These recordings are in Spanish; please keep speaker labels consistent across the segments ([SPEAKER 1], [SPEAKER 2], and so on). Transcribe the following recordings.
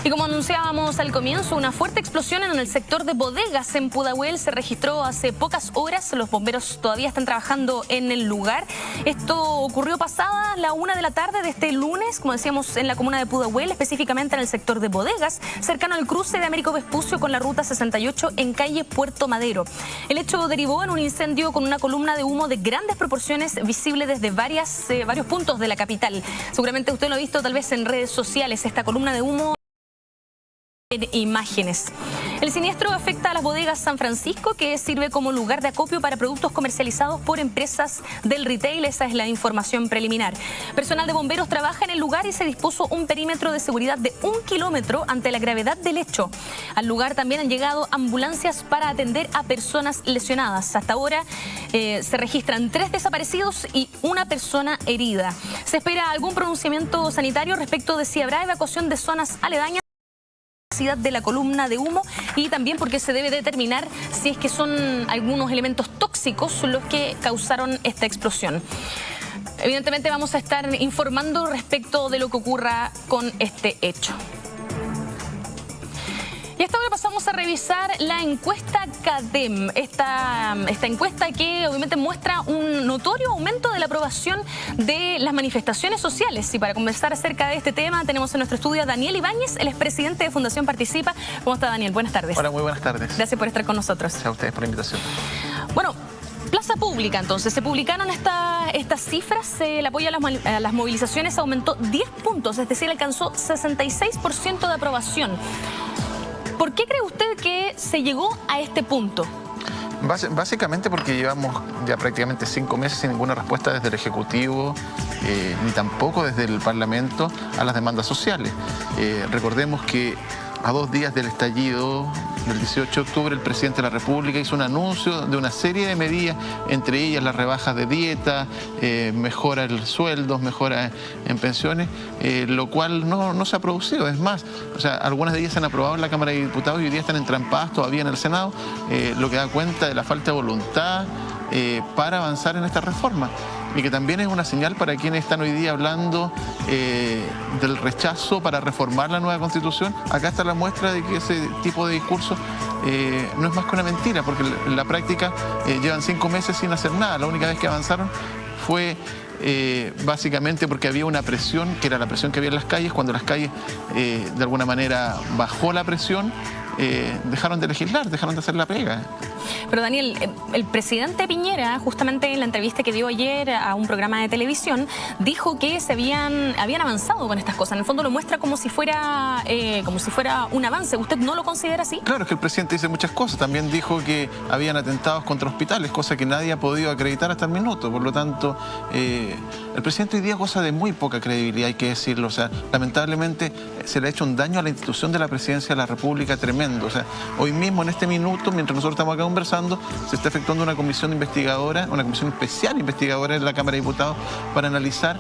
[SPEAKER 1] Y como anunciábamos al comienzo, una fuerte explosión en el sector de bodegas en Pudahuel se registró hace pocas horas. Los bomberos todavía están trabajando en el lugar. Esto ocurrió pasada la 1 de la tarde de este lunes, como decíamos, en la comuna de Pudahuel, específicamente en el sector de bodegas, cercano al cruce de Américo Vespucio con la ruta 68 en calle Puerto Madero. El hecho derivó en un incendio con una columna de humo de grandes proporciones visible desde varios puntos de la capital. Seguramente usted lo ha visto tal vez en redes sociales, esta columna de humo en imágenes. El siniestro afecta a las bodegas San Francisco, que sirve como lugar de acopio para productos comercializados por empresas del retail. Esa es la información preliminar. Personal de bomberos trabaja en el lugar y se dispuso un perímetro de seguridad de 1 kilómetro ante la gravedad del hecho. Al lugar también han llegado ambulancias para atender a personas lesionadas. Hasta ahora se registran 3 desaparecidos y 1 persona herida. Se espera algún pronunciamiento sanitario respecto de si habrá evacuación de zonas aledañas de la columna de humo y también porque se debe determinar si es que son algunos elementos tóxicos los que causaron esta explosión. Evidentemente vamos a estar informando respecto de lo que ocurra con este hecho. Y hasta ahora pasamos a revisar la encuesta CADEM, esta encuesta que obviamente muestra un notorio aumento de la aprobación de las manifestaciones sociales. Y para conversar acerca de este tema tenemos en nuestro estudio a Daniel Ibáñez, el expresidente de Fundación Participa. ¿Cómo está, Daniel? Buenas tardes.
[SPEAKER 2] Hola, muy buenas tardes.
[SPEAKER 1] Gracias por estar con nosotros.
[SPEAKER 2] Gracias a ustedes por la invitación.
[SPEAKER 1] Bueno, Plaza Pública, entonces, se publicaron estas cifras. El apoyo a las movilizaciones aumentó 10 puntos, es decir, alcanzó 66% de aprobación. ¿Por qué cree usted que se llegó a este punto?
[SPEAKER 2] Básicamente porque llevamos ya prácticamente 5 meses sin ninguna respuesta desde el Ejecutivo, ni tampoco desde el Parlamento a las demandas sociales. Recordemos que a 2 días del estallido del 18 de octubre, el presidente de la República hizo un anuncio de una serie de medidas, entre ellas las rebajas de dieta, mejora en sueldos, mejora en pensiones, lo cual no se ha producido. Es más, o sea, algunas de ellas se han aprobado en la Cámara de Diputados y hoy día están entrampadas todavía en el Senado, lo que da cuenta de la falta de voluntad para avanzar en esta reforma. Y que también es una señal para quienes están hoy día hablando del rechazo para reformar la nueva Constitución. Acá está la muestra de que ese tipo de discurso no es más que una mentira, porque en la práctica llevan 5 meses sin hacer nada. La única vez que avanzaron fue básicamente porque había una presión, que era la presión que había en las calles. Cuando las calles de alguna manera bajó la presión, dejaron de legislar, dejaron de hacer la pega.
[SPEAKER 1] Pero Daniel, el presidente Piñera, justamente en la entrevista que dio ayer a un programa de televisión, dijo que habían avanzado con estas cosas. En el fondo lo muestra como si fuera un avance. ¿Usted no lo considera así?
[SPEAKER 2] Claro, es que el presidente dice muchas cosas. También dijo que habían atentados contra hospitales, cosa que nadie ha podido acreditar hasta el minuto. Por lo tanto, el presidente hoy día goza de muy poca credibilidad, hay que decirlo. O sea, lamentablemente se le ha hecho un daño a la institución de la presidencia de la República tremendo. O sea, hoy mismo, en este minuto, mientras nosotros estamos acá conversando, se está efectuando una comisión investigadora, una comisión especial investigadora en la Cámara de Diputados para analizar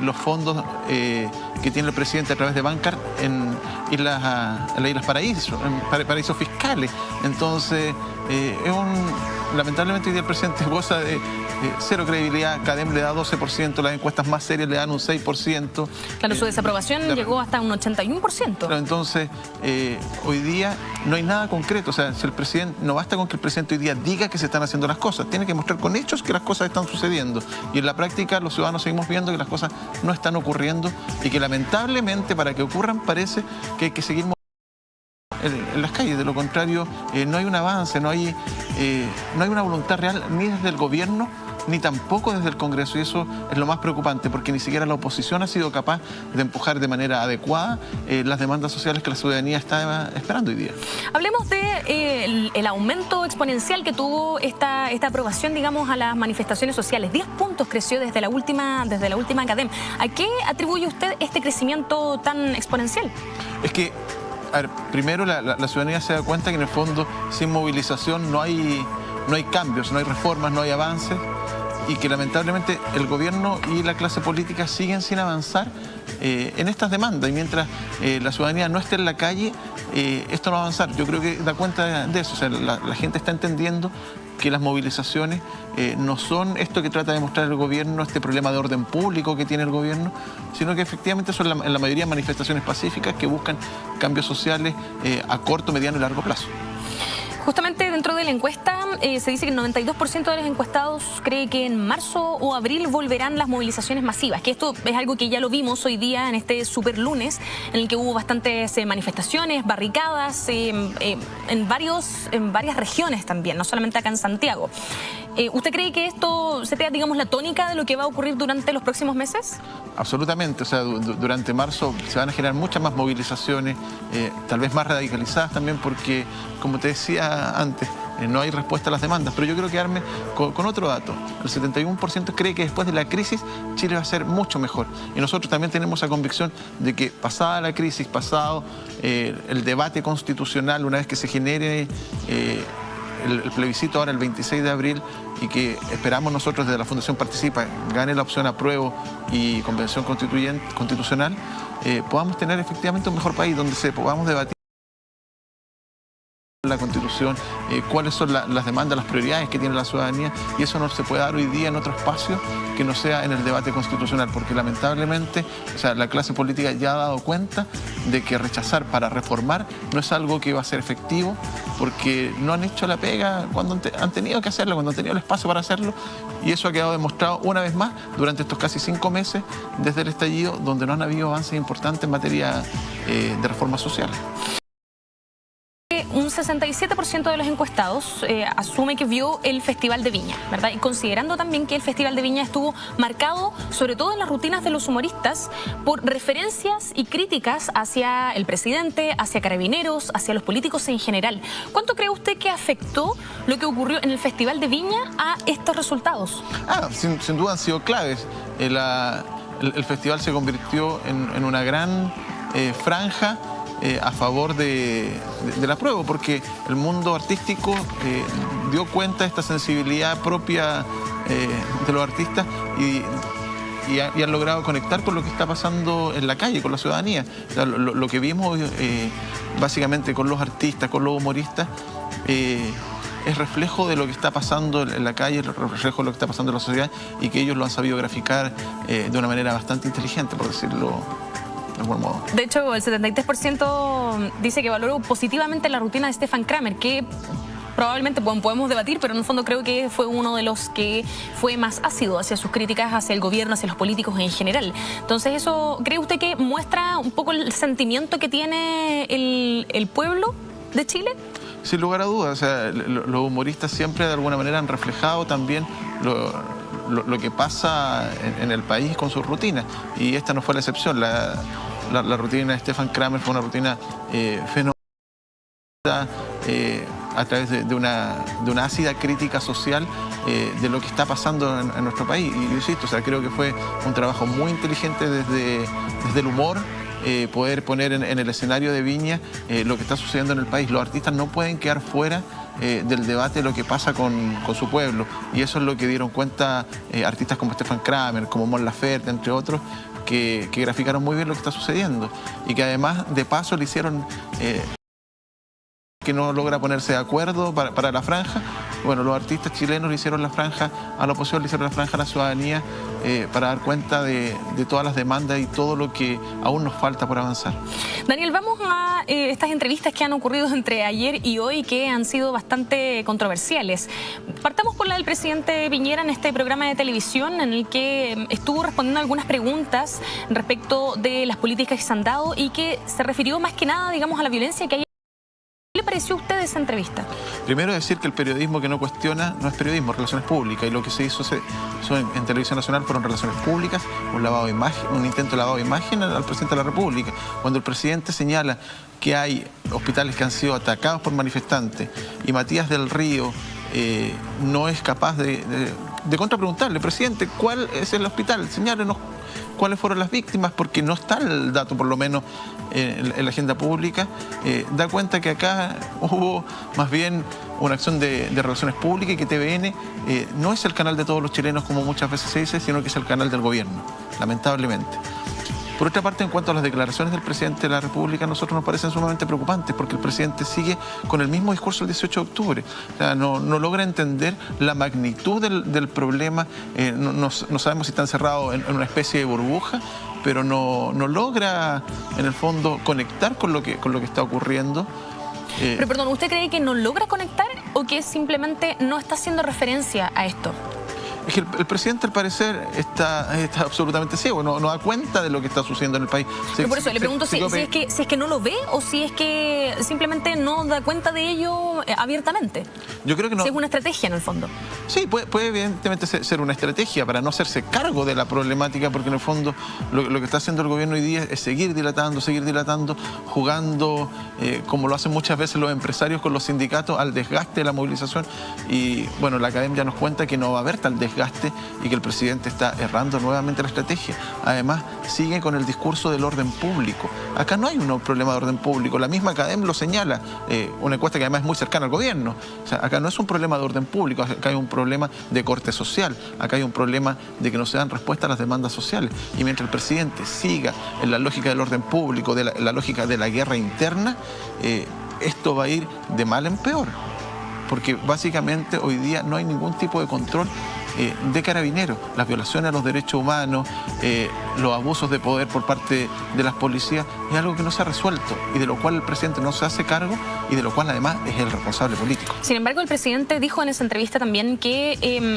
[SPEAKER 2] los fondos que tiene el presidente a través de Bancar en las Islas Paraísos fiscales. Entonces, lamentablemente hoy día el presidente goza de cero credibilidad. CADEM le da 12%, las encuestas más serias le dan un 6%.
[SPEAKER 1] Claro, su desaprobación llegó hasta un 81%.
[SPEAKER 2] Claro, entonces, hoy día no hay nada concreto. O sea, si el presidente, no basta con que el presidente hoy día diga que se están haciendo las cosas, tiene que mostrar con hechos que las cosas están sucediendo. Y en la práctica los ciudadanos seguimos viendo que las cosas no están ocurriendo y que lamentablemente para que ocurran parece que hay que seguir en las calles. De lo contrario, no hay un avance, no hay una voluntad real ni desde el gobierno ni tampoco desde el Congreso, y eso es lo más preocupante, porque ni siquiera la oposición ha sido capaz de empujar de manera adecuada las demandas sociales que la ciudadanía está esperando hoy día.
[SPEAKER 1] Hablemos de el aumento exponencial que tuvo esta aprobación, digamos, a las manifestaciones sociales. 10 puntos creció desde la última CADEM. ¿A qué atribuye usted este crecimiento tan exponencial?
[SPEAKER 2] Es que, a ver, primero la ciudadanía se da cuenta que en el fondo sin movilización no hay cambios, no hay reformas, no hay avances, y que lamentablemente el gobierno y la clase política siguen sin avanzar en estas demandas. Y mientras la ciudadanía no esté en la calle, esto no va a avanzar. Yo creo que da cuenta de eso. O sea, la gente está entendiendo que las movilizaciones no son esto que trata de mostrar el gobierno, este problema de orden público que tiene el gobierno, sino que efectivamente son en la mayoría manifestaciones pacíficas que buscan cambios sociales a corto, mediano y largo plazo.
[SPEAKER 1] Justamente dentro de la encuesta se dice que el 92% de los encuestados cree que en marzo o abril volverán las movilizaciones masivas, que esto es algo que ya lo vimos hoy día en este super lunes, en el que hubo bastantes manifestaciones, barricadas, en varias regiones también, no solamente acá en Santiago. ¿Usted cree que esto sería, digamos, la tónica de lo que va a ocurrir durante los próximos meses?
[SPEAKER 2] Absolutamente, o sea, durante marzo se van a generar muchas más movilizaciones, tal vez más radicalizadas también, porque, como te decía antes, no hay respuesta a las demandas. Pero yo quiero quedarme con otro dato. El 71% cree que después de la crisis Chile va a ser mucho mejor. Y nosotros también tenemos esa convicción de que pasada la crisis, pasado el debate constitucional, una vez que se genere el plebiscito ahora el 26 de abril y que esperamos nosotros desde la Fundación Participa gane la opción apruebo y convención constitucional, podamos tener efectivamente un mejor país donde podamos debatir la Constitución, cuáles son las demandas, las prioridades que tiene la ciudadanía, y eso no se puede dar hoy día en otro espacio que no sea en el debate constitucional, porque lamentablemente, o sea, la clase política ya ha dado cuenta de que rechazar para reformar no es algo que va a ser efectivo, porque no han hecho la pega cuando han tenido que hacerlo, cuando han tenido el espacio para hacerlo, y eso ha quedado demostrado una vez más durante estos casi 5 meses desde el estallido, donde no han habido avances importantes en materia de reformas sociales.
[SPEAKER 1] Un 67% de los encuestados asume que vio el Festival de Viña, ¿verdad? Y considerando también que el Festival de Viña estuvo marcado, sobre todo en las rutinas de los humoristas, por referencias y críticas hacia el presidente, hacia carabineros, hacia los políticos en general. ¿Cuánto cree usted que afectó lo que ocurrió en el Festival de Viña a estos resultados?
[SPEAKER 2] Sin duda han sido claves. El festival se convirtió en una gran franja a favor del apruebo, porque el mundo artístico dio cuenta de esta sensibilidad propia de los artistas y han logrado conectar con lo que está pasando en la calle, con la ciudadanía. O sea, lo que vimos básicamente con los artistas, con los humoristas, es reflejo de lo que está pasando en la calle, es reflejo de lo que está pasando en la sociedad, y que ellos lo han sabido graficar de una manera bastante inteligente, por decirlo de algún modo.
[SPEAKER 1] De hecho, el 73% dice que valoró positivamente la rutina de Stefan Kramer, que probablemente podemos debatir, pero en el fondo creo que fue uno de los que fue más ácido hacia sus críticas, hacia el gobierno, hacia los políticos en general. Entonces, ¿eso cree usted que muestra un poco el sentimiento que tiene el pueblo de Chile?
[SPEAKER 2] Sin lugar a dudas, o sea, los humoristas siempre de alguna manera han reflejado también lo que pasa en el país con sus rutinas, y esta no fue la excepción. La rutina de Stefan Kramer fue una rutina fenomenal, a través de una ácida crítica social de lo que está pasando en nuestro país. Y yo insisto, o sea, creo que fue un trabajo muy inteligente desde el humor, poder poner en el escenario de Viña lo que está sucediendo en el país. Los artistas no pueden quedar fuera del debate de lo que pasa con su pueblo, y eso es lo que dieron cuenta artistas como Stefan Kramer, como Mon Laferte, entre otros, que graficaron muy bien lo que está sucediendo, y que además de paso le hicieron que no logra ponerse de acuerdo para la franja. Bueno, los artistas chilenos le hicieron la franja a la oposición, le hicieron la franja a la ciudadanía, para dar cuenta de todas las demandas y todo lo que aún nos falta por avanzar.
[SPEAKER 1] Daniel, vamos a estas entrevistas que han ocurrido entre ayer y hoy, que han sido bastante controversiales. Partamos por la del presidente Piñera en este programa de televisión, en el que estuvo respondiendo algunas preguntas respecto de las políticas que se han dado, y que se refirió más que nada, digamos, a la violencia que hay. ¿Qué le pareció a usted esa entrevista?
[SPEAKER 2] Primero, decir que el periodismo que no cuestiona no es periodismo, es relaciones públicas, y lo que se hizo en Televisión Nacional fueron relaciones públicas, un intento de lavado de imagen al presidente de la República. Cuando el presidente señala que hay hospitales que han sido atacados por manifestantes, y Matías del Río no es capaz de contrapreguntarle: presidente, ¿cuál es el hospital? Señálenos cuáles fueron las víctimas, porque no está el dato, por lo menos en la agenda pública. Da cuenta que acá hubo más bien una acción de relaciones públicas, y que TVN no es el canal de todos los chilenos, como muchas veces se dice, sino que es el canal del gobierno, lamentablemente. Por otra parte, en cuanto a las declaraciones del presidente de la República, a nosotros nos parecen sumamente preocupantes porque el presidente sigue con el mismo discurso el 18 de octubre. O sea, no logra entender la magnitud del problema, no sabemos si está encerrado en una especie de burbuja, pero no logra, en el fondo, conectar con lo que está ocurriendo.
[SPEAKER 1] Pero perdón, ¿usted cree que no logra conectar o que simplemente no está haciendo referencia a esto?
[SPEAKER 2] Es que el presidente, al parecer, está absolutamente ciego, no da cuenta de lo que está sucediendo en el país.
[SPEAKER 1] Pero por eso le pregunto si es que no lo ve o si es que simplemente no da cuenta de ello abiertamente.
[SPEAKER 2] Yo creo que no.
[SPEAKER 1] Si es una estrategia en el fondo.
[SPEAKER 2] Sí, puede evidentemente ser una estrategia para no hacerse cargo de la problemática, porque en el fondo lo que está haciendo el gobierno hoy día es seguir dilatando, jugando, como lo hacen muchas veces los empresarios con los sindicatos, al desgaste de la movilización. Y bueno, la academia nos cuenta que no va a haber tal desgaste y que el presidente está errando nuevamente la estrategia. Además, sigue con el discurso del orden público. Acá no hay un problema de orden público, la misma academia lo señala, una encuesta que además es muy cercana al gobierno. O sea, acá no es un problema de orden público, acá hay un problema de corte social, acá hay un problema de que no se dan respuesta a las demandas sociales. Y mientras el presidente siga en la lógica del orden público, la lógica de la guerra interna, esto va a ir de mal en peor. Porque básicamente hoy día no hay ningún tipo de control de Carabineros. Las violaciones a los derechos humanos, los abusos de poder por parte de las policías, es algo que no se ha resuelto y de lo cual el presidente no se hace cargo y de lo cual además es el responsable político.
[SPEAKER 1] Sin embargo, el presidente dijo en esa entrevista también que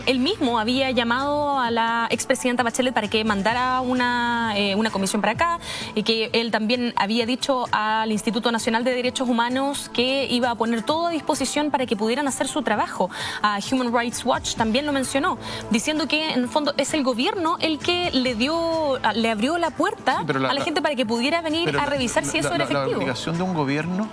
[SPEAKER 1] él mismo había llamado a la expresidenta Bachelet para que mandara una comisión para acá y que él también había dicho al Instituto Nacional de Derechos Humanos que iba a poner todo a disposición para que pudieran hacer su trabajo. A Human Rights Watch también lo mencionó, diciendo que en el fondo es el gobierno el que le abrió la puerta a la gente para que pudiera venir a revisar si eso era efectivo.
[SPEAKER 2] La obligación de un gobierno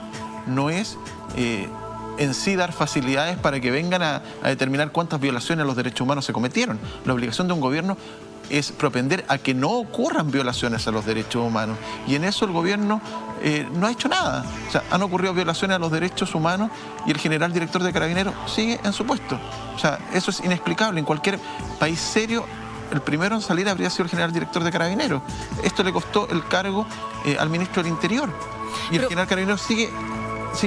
[SPEAKER 2] no es en sí dar facilidades para que vengan a determinar cuántas violaciones a los derechos humanos se cometieron. La obligación de un gobierno es propender a que no ocurran violaciones a los derechos humanos. Y en eso el gobierno no ha hecho nada. O sea, han ocurrido violaciones a los derechos humanos y el general director de Carabineros sigue en su puesto. O sea, eso es inexplicable. En cualquier país serio, el primero en salir habría sido el general director de Carabineros. Esto le costó el cargo al ministro del Interior. Y el general Carabineros sigue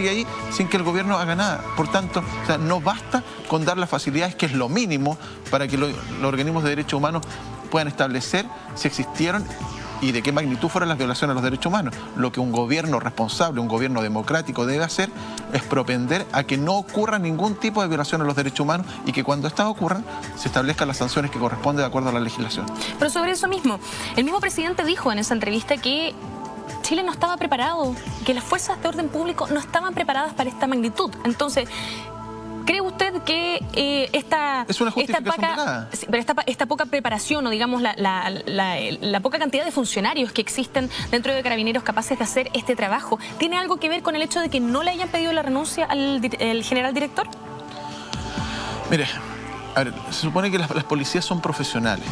[SPEAKER 2] ahí sin que el gobierno haga nada. Por tanto, o sea, no basta con dar las facilidades, que es lo mínimo para que los organismos de derechos humanos puedan establecer si existieron y de qué magnitud fueron las violaciones a los derechos humanos. Lo que un gobierno responsable, un gobierno democrático debe hacer es propender a que no ocurra ningún tipo de violación a los derechos humanos y que cuando estas ocurran se establezcan las sanciones que corresponden de acuerdo a la legislación.
[SPEAKER 1] Pero sobre eso mismo, el mismo presidente dijo en esa entrevista que Chile no estaba preparado, que las fuerzas de orden público no estaban preparadas para esta magnitud. Entonces, ¿cree usted que esta poca preparación o digamos la poca cantidad de funcionarios que existen dentro de Carabineros capaces de hacer este trabajo tiene algo que ver con el hecho de que no le hayan pedido la renuncia al general director?
[SPEAKER 2] Mire, a ver, se supone que las policías son profesionales.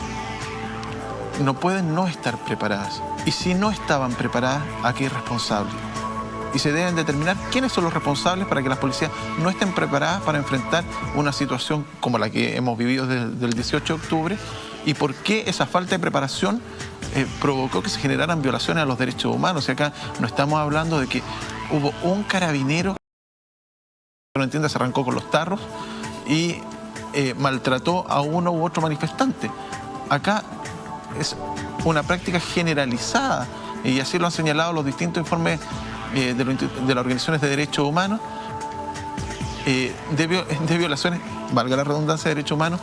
[SPEAKER 2] No pueden no estar preparadas. Y si no estaban preparadas, aquí hay responsables. Y se deben determinar quiénes son los responsables para que las policías no estén preparadas para enfrentar una situación como la que hemos vivido desde el 18 de octubre y por qué esa falta de preparación provocó que se generaran violaciones a los derechos humanos. Y acá no estamos hablando de que hubo un carabinero que no entiende, se arrancó con los tarros y maltrató a uno u otro manifestante. Acá es una práctica generalizada y así lo han señalado los distintos informes de las organizaciones de derechos humanos, de violaciones, valga la redundancia, de derechos humanos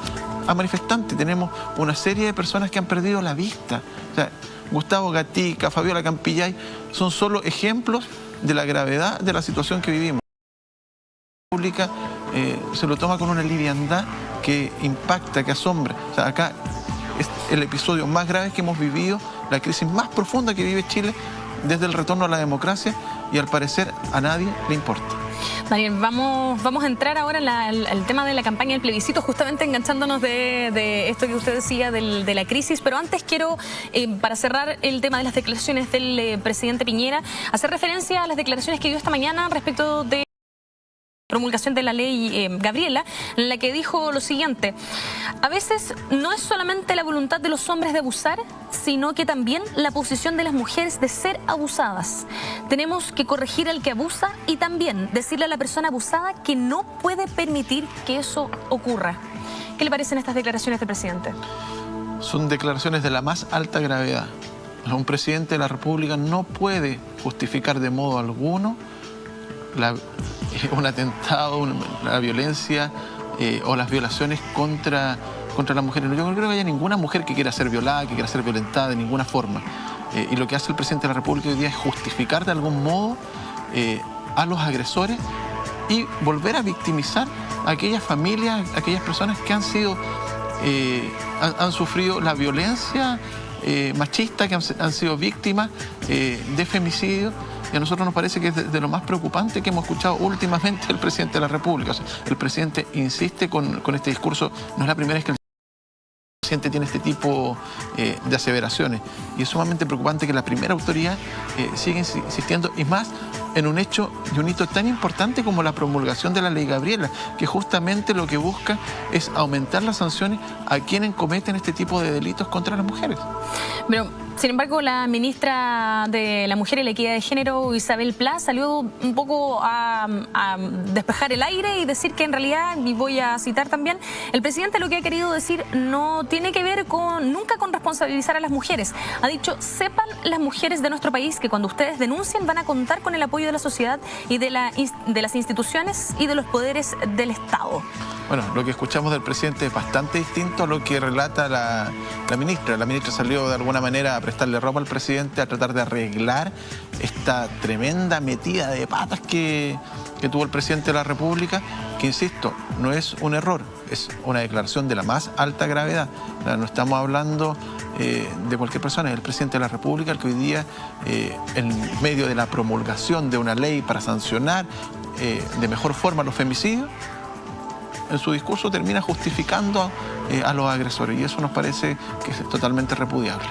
[SPEAKER 2] a manifestantes. Tenemos una serie de personas que han perdido la vista. O sea, Gustavo Gatica, Fabiola Campillay, son solo ejemplos de la gravedad de la situación que vivimos. La pública se lo toma con una liviandad que impacta, que asombra. O sea, acá es el episodio más grave que hemos vivido, la crisis más profunda que vive Chile desde el retorno a la democracia y al parecer a nadie le importa.
[SPEAKER 1] Daniel, vamos a entrar ahora en el tema de la campaña del plebiscito, justamente enganchándonos de esto que usted decía de la crisis, pero antes quiero, para cerrar el tema de las declaraciones del presidente Piñera, hacer referencia a las declaraciones que dio esta mañana respecto de promulgación de la ley Gabriela, en la que dijo lo siguiente: a veces no es solamente la voluntad de los hombres de abusar, sino que también la posición de las mujeres de ser abusadas. Tenemos que corregir al que abusa y también decirle a la persona abusada que no puede permitir que eso ocurra. ¿Qué le parecen estas declaraciones del presidente?
[SPEAKER 2] Son declaraciones de la más alta gravedad. Un presidente de la República no puede justificar de modo alguno un atentado, la violencia o las violaciones contra las mujeres. Yo no creo que haya ninguna mujer que quiera ser violada, que quiera ser violentada de ninguna forma. Y lo que hace el presidente de la República hoy día es justificar de algún modo a los agresores y volver a victimizar a aquellas familias, a aquellas personas que han sido, han sufrido la violencia machista, que han sido víctimas de femicidio. Y a nosotros nos parece que es de lo más preocupante que hemos escuchado últimamente del presidente de la República. O sea, el presidente insiste con este discurso. No es la primera vez que el presidente tiene este tipo de aseveraciones. Y es sumamente preocupante que la primera autoridad siga insistiendo, y más en un hecho y un hito tan importante como la promulgación de la ley Gabriela, que justamente lo que busca es aumentar las sanciones a quienes cometen este tipo de delitos contra las mujeres.
[SPEAKER 1] Pero, sin embargo, la ministra de la Mujer y la Equidad de Género, Isabel Pla, salió un poco a despejar el aire y decir que en realidad, y voy a citar también, el presidente lo que ha querido decir no tiene que ver nunca con responsabilizar a las mujeres. Ha dicho: sepan las mujeres de nuestro país que cuando ustedes denuncien van a contar con el apoyo de la sociedad y de las instituciones y de los poderes del Estado.
[SPEAKER 2] Bueno, lo que escuchamos del presidente es bastante distinto a lo que relata la ministra. La ministra salió de alguna manera a prestarle ropa al presidente, a tratar de arreglar esta tremenda metida de patas que tuvo el presidente de la República, que, insisto, no es un error, es una declaración de la más alta gravedad. No estamos hablando de cualquier persona, es el presidente de la República el que hoy día, en medio de la promulgación de una ley para sancionar de mejor forma los femicidios, en su discurso termina justificando a los agresores, y eso nos parece que es totalmente repudiable.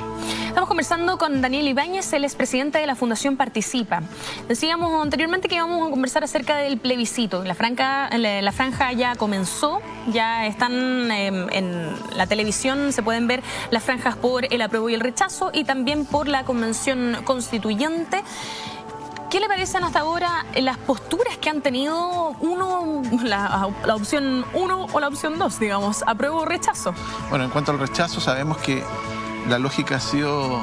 [SPEAKER 1] Estamos conversando con Daniel Ibáñez, él es presidente de la Fundación Participa. Decíamos anteriormente que íbamos a conversar acerca del plebiscito. La franja ya comenzó, ya están en la televisión, se pueden ver las franjas por el apruebo y el rechazo, y también por la convención constituyente. ¿Qué le parecen hasta ahora las posturas que han tenido la opción 1 o la opción 2, digamos, apruebo o rechazo? Bueno,
[SPEAKER 2] en cuanto al rechazo, sabemos que la lógica ha sido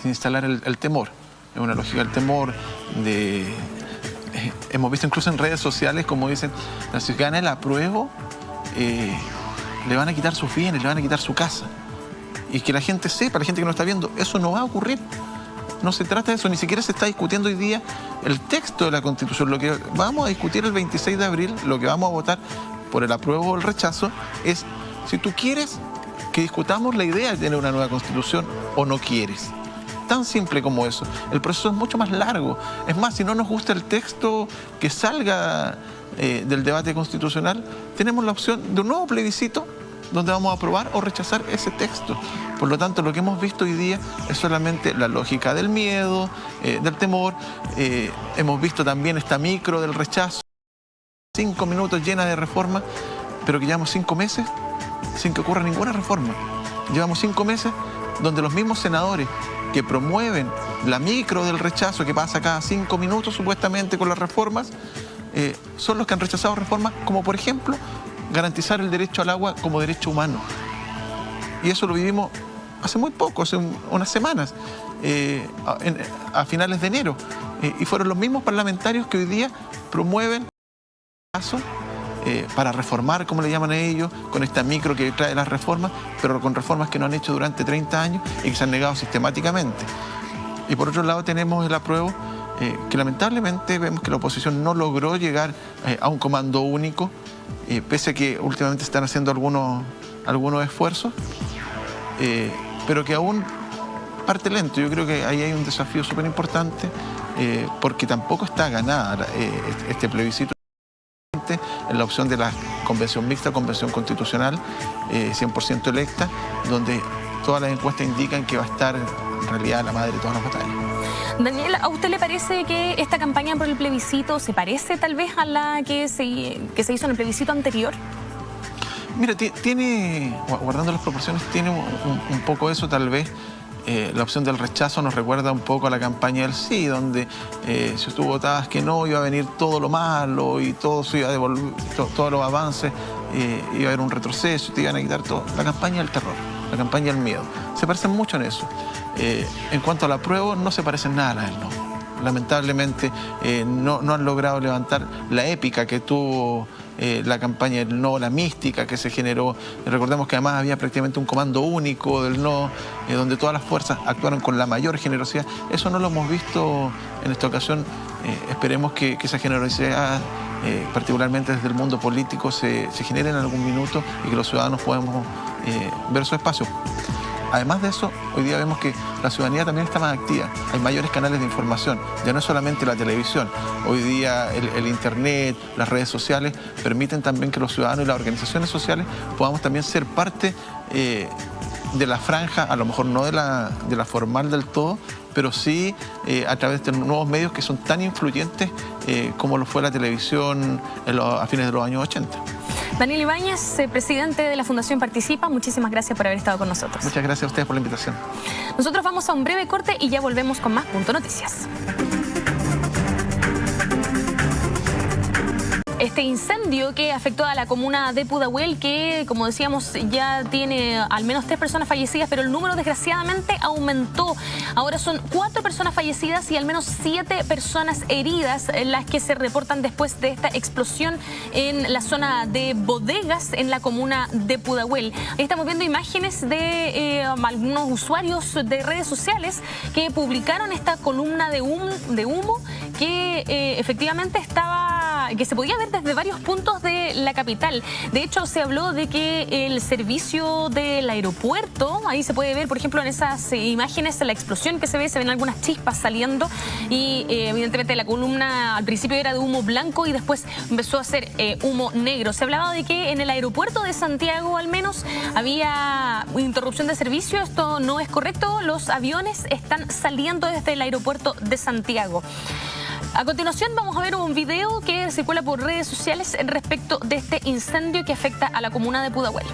[SPEAKER 2] instalar el temor. Es una lógica del temor, hemos visto incluso en redes sociales, como dicen, si gana el apruebo, le van a quitar sus bienes, le van a quitar su casa. Y que la gente sepa, la gente que nos está viendo, eso no va a ocurrir. No se trata de eso, ni siquiera se está discutiendo hoy día el texto de la Constitución. Lo que vamos a discutir el 26 de abril, lo que vamos a votar por el apruebo o el rechazo, es si tú quieres que discutamos la idea de tener una nueva Constitución o no quieres. Tan simple como eso. El proceso es mucho más largo. Es más, si no nos gusta el texto que salga del debate constitucional, tenemos la opción de un nuevo plebiscito donde vamos a aprobar o rechazar ese texto. Por lo tanto, lo que hemos visto hoy día es solamente la lógica del miedo, del temor. Hemos visto también esta micro del rechazo, 5 minutos llena de reformas, pero que llevamos 5 meses sin que ocurra ninguna reforma. Llevamos 5 meses donde los mismos senadores que promueven la micro del rechazo, que pasa cada 5 minutos supuestamente con las reformas, son los que han rechazado reformas como, por ejemplo, garantizar el derecho al agua como derecho humano. Y eso lo vivimos hace muy poco, hace unas semanas, a finales de enero. Y fueron los mismos parlamentarios que hoy día promueven para reformar, como le llaman a ellos, con esta micro que trae las reformas, pero con reformas que no han hecho durante 30 años y que se han negado sistemáticamente. Y por otro lado tenemos el apruebo, que lamentablemente vemos que la oposición no logró llegar a un comando único, pese a que últimamente están haciendo algunos esfuerzos, pero que aún parte lento. Yo creo que ahí hay un desafío súper importante, porque tampoco está ganada este plebiscito en la opción de la convención mixta, convención constitucional, 100% electa, donde todas las encuestas indican que va a estar en realidad la madre de todas las batallas.
[SPEAKER 1] Daniel, ¿a usted le parece que esta campaña por el plebiscito se parece tal vez a la que se hizo en el plebiscito anterior?
[SPEAKER 2] Mira, tiene, guardando las proporciones, tiene un poco eso tal vez. La opción del rechazo nos recuerda un poco a la campaña del sí, donde si tú votabas que no, iba a venir todo lo malo y todo se iba a devolver, todos los avances, iba a haber un retroceso, te iban a quitar todo. La campaña del terror, la campaña del miedo. Se parecen mucho en eso. En cuanto a la prueba, no se parecen nada a la del no. Lamentablemente no han logrado levantar la épica que tuvo la campaña del no, la mística que se generó. Recordemos que además había prácticamente un comando único del no, donde todas las fuerzas actuaron con la mayor generosidad. Eso no lo hemos visto en esta ocasión. Esperemos que esa generosidad, particularmente desde el mundo político, se genere en algún minuto y que los ciudadanos podamos ver su espacio. Además de eso, hoy día vemos que la ciudadanía también está más activa. Hay mayores canales de información, ya no es solamente la televisión. Hoy día el internet, las redes sociales permiten también que los ciudadanos y las organizaciones sociales podamos también ser parte de la franja, a lo mejor no de la formal del todo, pero sí a través de nuevos medios que son tan influyentes como lo fue la televisión a fines de los años 80.
[SPEAKER 1] Daniel Ibáñez, presidente de la Fundación Participa, muchísimas gracias por haber estado con nosotros.
[SPEAKER 2] Muchas gracias a ustedes por la invitación.
[SPEAKER 1] Nosotros vamos a un breve corte y ya volvemos con más Punto Noticias. Este incendio que afectó a la comuna de Pudahuel, que como decíamos ya tiene al menos 3 personas fallecidas, pero el número desgraciadamente aumentó. Ahora son 4 personas fallecidas y al menos 7 personas heridas las que se reportan después de esta explosión en la zona de bodegas en la comuna de Pudahuel. Ahí estamos viendo imágenes de algunos usuarios de redes sociales que publicaron esta columna de humo que efectivamente que se podía ver desde varios puntos de la capital. De hecho, se habló de que el servicio del aeropuerto, ahí se puede ver, por ejemplo, en esas imágenes, la explosión que se ven algunas chispas saliendo y evidentemente la columna al principio era de humo blanco y después empezó a ser humo negro. Se hablaba de que en el aeropuerto de Santiago al menos había interrupción de servicio. Esto no es correcto. Los aviones están saliendo desde el aeropuerto de Santiago. A continuación vamos a ver un video que circula por redes sociales respecto de este incendio que afecta a la comuna de Pudahuel.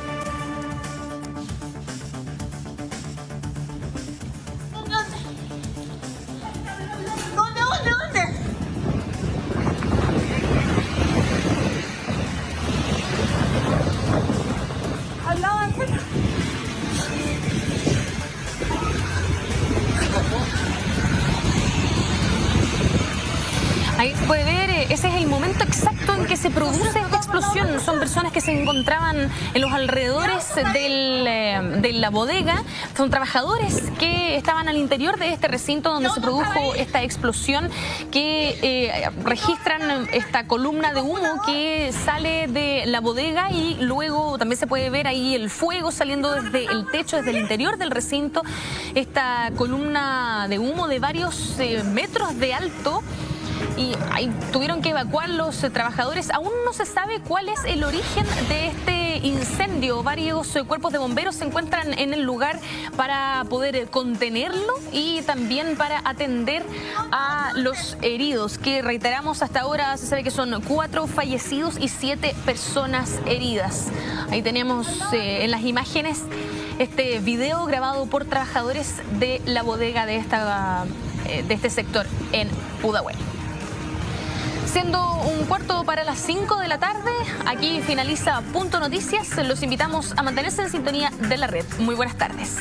[SPEAKER 1] Ahí se puede ver, ese es el momento exacto en que se produce esta explosión. Son personas que se encontraban en los alrededores de la bodega. Son trabajadores que estaban al interior de este recinto donde se produjo esta explosión, que registran esta columna de humo que sale de la bodega y luego también se puede ver ahí el fuego saliendo desde el techo, desde el interior del recinto. Esta columna de humo de varios metros de alto. Y ahí tuvieron que evacuar los trabajadores. Aún no se sabe cuál es el origen de este incendio. Varios cuerpos de bomberos se encuentran en el lugar para poder contenerlo y también para atender a los heridos, que reiteramos hasta ahora se sabe que son 4 fallecidos y 7 personas heridas. Ahí tenemos en las imágenes este video grabado por trabajadores de la bodega de este sector en Pudahuel. Siendo 4:45 de la tarde, aquí finaliza Punto Noticias. Los invitamos a mantenerse en sintonía de la red. Muy buenas tardes.